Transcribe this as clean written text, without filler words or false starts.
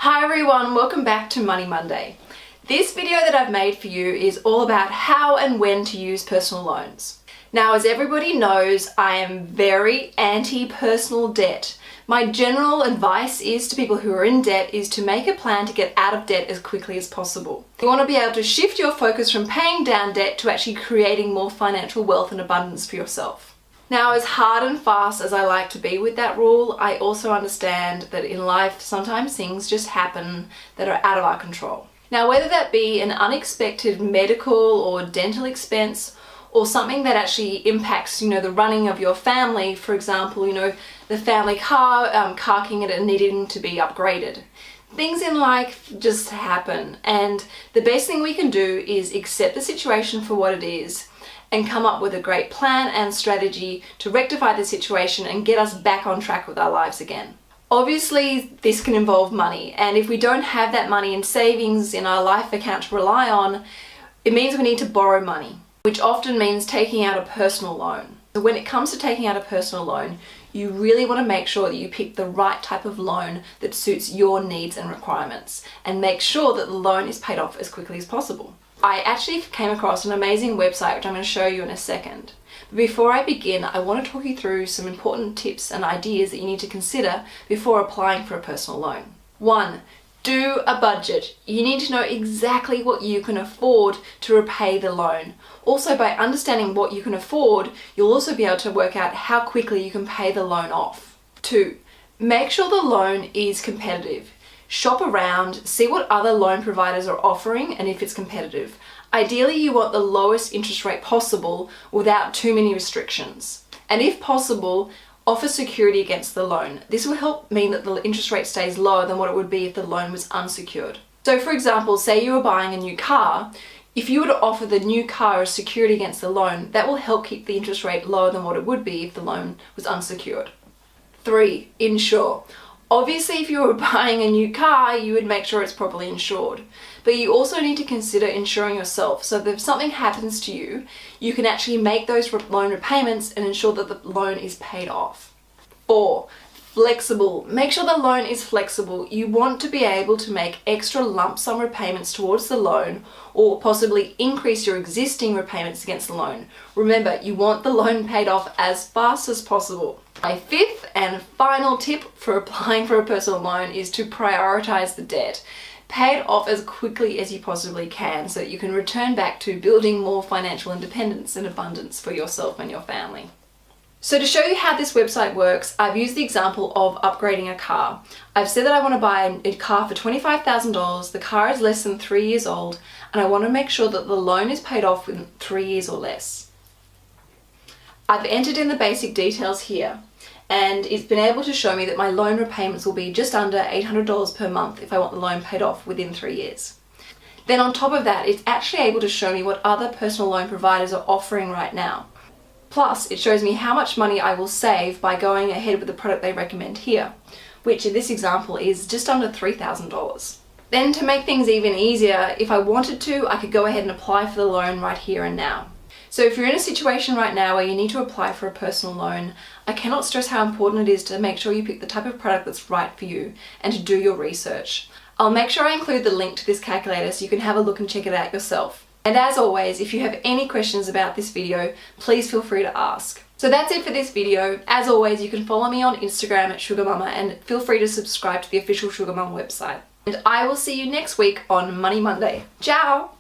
Hi everyone, welcome back to Money Monday. This video that I've made for you is all about how and when to use personal loans. Now, as everybody knows, I am very anti-personal debt. My general advice is to people who are in debt is to make a plan to get out of debt as quickly as possible. You want to be able to shift your focus from paying down debt to actually creating more financial wealth and abundance for yourself. Now, as hard and fast as I like to be with that rule, I also understand that in life sometimes things just happen that are out of our control. Now, whether that be an unexpected medical or dental expense or something that actually impacts, the running of your family, for example, the family car, carking it and needing to be upgraded. Things in life just happen, and the best thing we can do is accept the situation for what it is and come up with a great plan and strategy to rectify the situation and get us back on track with our lives again. Obviously, this can involve money, and if we don't have that money in savings in our life account to rely on, it means we need to borrow money, which often means taking out a personal loan. So when it comes to taking out a personal loan, you really want to make sure that you pick the right type of loan that suits your needs and requirements, and make sure that the loan is paid off as quickly as possible. I actually came across an amazing website which I'm going to show you in a second. But before I begin, I want to talk you through some important tips and ideas that you need to consider before applying for a personal loan. 1. Do a budget. You need to know exactly what you can afford to repay the loan. Also, by understanding what you can afford, you'll also be able to work out how quickly you can pay the loan off. 2. Make sure the loan is competitive. Shop around, see what other loan providers are offering and if it's competitive. Ideally, you want the lowest interest rate possible without too many restrictions. And if possible, offer security against the loan. This will help mean that the interest rate stays lower than what it would be if the loan was unsecured. So for example, say you were buying a new car. If you were to offer the new car as security against the loan, that will help keep the interest rate lower than what it would be if the loan was unsecured. 3. Insure. Obviously, if you were buying a new car, you would make sure it's properly insured. But you also need to consider insuring yourself, so that if something happens to you, you can actually make those loan repayments and ensure that the loan is paid off. 4. Flexible. Make sure the loan is flexible. You want to be able to make extra lump sum repayments towards the loan, or possibly increase your existing repayments against the loan. Remember, you want the loan paid off as fast as possible. My 5th and final tip for applying for a personal loan is to prioritize the debt. Pay it off as quickly as you possibly can so that you can return back to building more financial independence and abundance for yourself and your family. So to show you how this website works, I've used the example of upgrading a car. I've said that I want to buy a car for $25,000, the car is less than 3 years old, and I want to make sure that the loan is paid off within 3 years or less. I've entered in the basic details here, and it's been able to show me that my loan repayments will be just under $800 per month if I want the loan paid off within 3 years. Then on top of that, it's actually able to show me what other personal loan providers are offering right now. Plus, it shows me how much money I will save by going ahead with the product they recommend here, which in this example is just under $3,000. Then to make things even easier, if I wanted to, I could go ahead and apply for the loan right here and now. So if you're in a situation right now where you need to apply for a personal loan, I cannot stress how important it is to make sure you pick the type of product that's right for you and to do your research. I'll make sure I include the link to this calculator so you can have a look and check it out yourself. And as always, if you have any questions about this video, please feel free to ask. So that's it for this video. As always, you can follow me on Instagram at Sugar Mama, and feel free to subscribe to the official Sugar Mama website. And I will see you next week on Money Monday. Ciao!